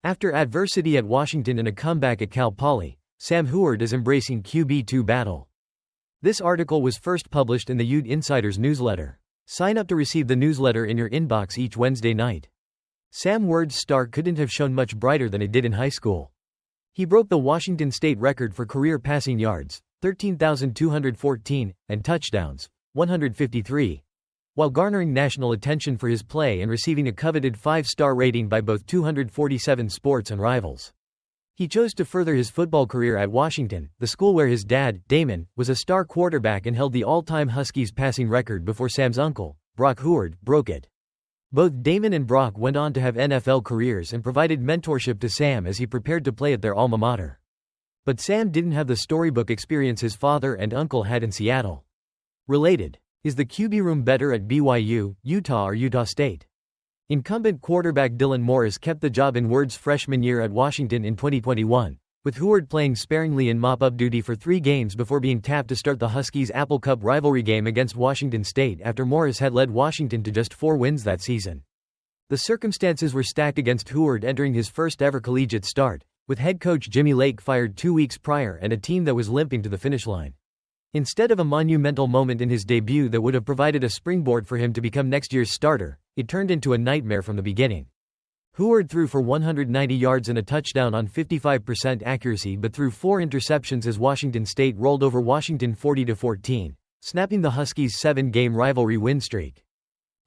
After adversity at Washington and a comeback at Cal Poly, Sam Huard is embracing QB2 battle. This article was first published in the Ute Insiders newsletter. Sign up to receive the newsletter in your inbox each Wednesday night. Sam Huard's start couldn't have shown much brighter than it did in high school. He broke the Washington State record for career passing yards, 13,214, and touchdowns, 153, while garnering national attention for his play and receiving a coveted 5-star rating by both 247 sports and rivals. He chose to further his football career at Washington, the school where his dad, Damon, was a star quarterback and held the all-time Huskies passing record before Sam's uncle, Brock Huard, broke it. Both Damon and Brock went on to have NFL careers and provided mentorship to Sam as he prepared to play at their alma mater. But Sam didn't have the storybook experience his father and uncle had in Seattle. Related. Is the QB room better at BYU, Utah or Utah State? Incumbent quarterback Dylan Morris kept the job in Huard's freshman year at Washington in 2021, with Huard playing sparingly in mop-up duty for 3 games before being tapped to start the Huskies' Apple Cup rivalry game against Washington State after Morris had led Washington to just 4 wins that season. The circumstances were stacked against Huard entering his first-ever collegiate start, with head coach Jimmy Lake fired 2 weeks prior and a team that was limping to the finish line. Instead of a monumental moment in his debut that would have provided a springboard for him to become next year's starter, it turned into a nightmare from the beginning. Huard threw for 190 yards and a touchdown on 55% accuracy but threw 4 interceptions as Washington State rolled over Washington 40-14, snapping the Huskies' 7-game rivalry win streak.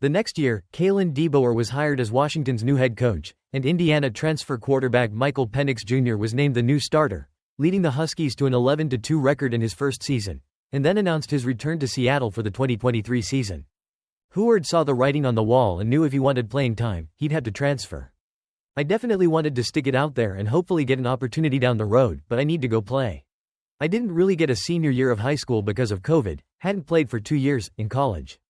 The next year, Kalen DeBoer was hired as Washington's new head coach, and Indiana transfer quarterback Michael Penix Jr. was named the new starter, leading the Huskies to an 11-2 record in his first season, and then announced his return to Seattle for the 2023 season. Huard saw the writing on the wall and knew if he wanted playing time, he'd have to transfer. I definitely wanted to stick it out there and hopefully get an opportunity down the road, but I need to go play. I didn't really get a senior year of high school because of COVID, hadn't played for 2 years, in college.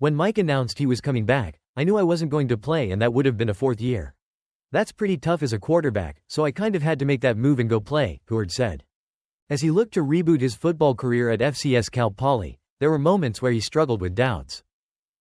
When Mike announced he was coming back, I knew I wasn't going to play and that would have been a 4th year. That's pretty tough as a quarterback, so I kind of had to make that move and go play, Huard said. As he looked to reboot his football career at FCS Cal Poly, there were moments where he struggled with doubts.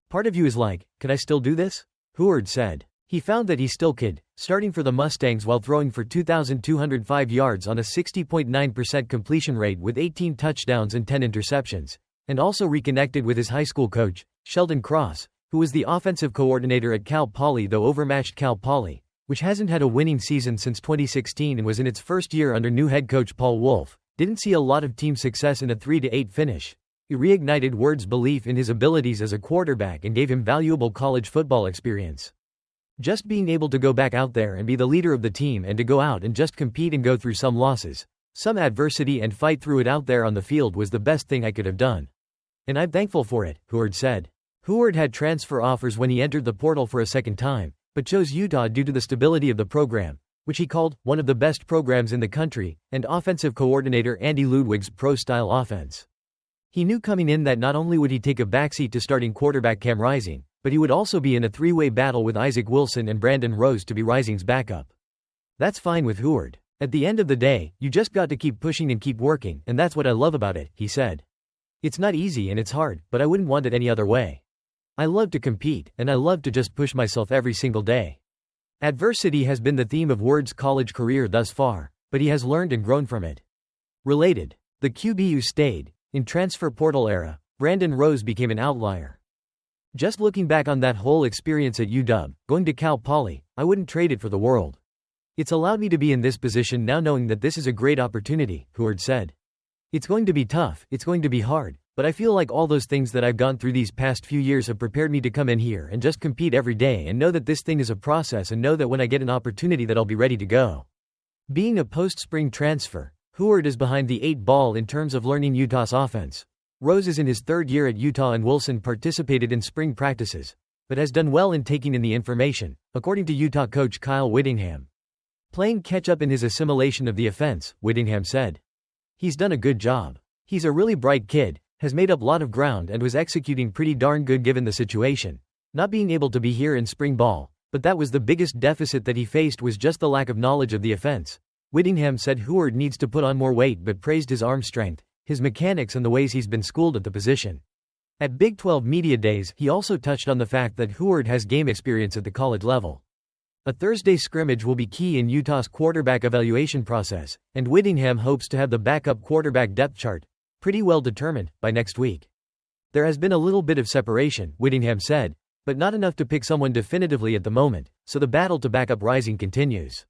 Part of you is like, could I still do this? Huard said. He found that he still could, starting for the Mustangs while throwing for 2,205 yards on a 60.9% completion rate with 18 touchdowns and 10 interceptions, and also reconnected with his high school coach, Sheldon Cross, who was the offensive coordinator at Cal Poly though overmatched Cal Poly, which hasn't had a winning season since 2016 and was in its first year under new head coach Paul Wolf, didn't see a lot of team success in a 3-8 finish. He reignited Huard's belief in his abilities as a quarterback and gave him valuable college football experience. Just being able to go back out there and be the leader of the team and to go out and just compete and go through some losses, some adversity and fight through it out there on the field was the best thing I could have done. And I'm thankful for it, Huard said. Huard had transfer offers when he entered the portal for a second time, but chose Utah due to the stability of the program, which he called one of the best programs in the country, and offensive coordinator Andy Ludwig's pro-style offense. He knew coming in that not only would he take a backseat to starting quarterback Cam Rising, but he would also be in a 3-way battle with Isaac Wilson and Brandon Rose to be Rising's backup. That's fine with Huard. At the end of the day, you just got to keep pushing and keep working, and that's what I love about it, he said. It's not easy and it's hard, but I wouldn't want it any other way. I love to compete, and I love to just push myself every single day. Adversity has been the theme of Huard's college career thus far, but he has learned and grown from it. Related. The QB2 stayed. In transfer portal era, Brandon Rose became an outlier. Just looking back on that whole experience at UW, going to Cal Poly, I wouldn't trade it for the world. It's allowed me to be in this position now knowing that this is a great opportunity, Huard said. It's going to be tough, it's going to be hard, but I feel like all those things that I've gone through these past few years have prepared me to come in here and just compete every day and know that this thing is a process and know that when I get an opportunity that I'll be ready to go. Being a post-spring transfer, Huard is behind the 8 ball in terms of learning Utah's offense. Rose is in his 3rd year at Utah and Wilson participated in spring practices, but has done well in taking in the information, according to Utah coach Kyle Whittingham. Playing catch-up in his assimilation of the offense, Whittingham said. He's done a good job. He's a really bright kid, has made up a lot of ground and was executing pretty darn good given the situation, not being able to be here in spring ball, but that was the biggest deficit that he faced was just the lack of knowledge of the offense. Whittingham said Huard needs to put on more weight but praised his arm strength, his mechanics and the ways he's been schooled at the position. At Big 12 Media Days, he also touched on the fact that Huard has game experience at the college level. A Thursday scrimmage will be key in Utah's quarterback evaluation process, and Whittingham hopes to have the backup quarterback depth chart pretty well determined by next week. There has been a little bit of separation, Whittingham said, but not enough to pick someone definitively at the moment, so the battle to back up Rising continues.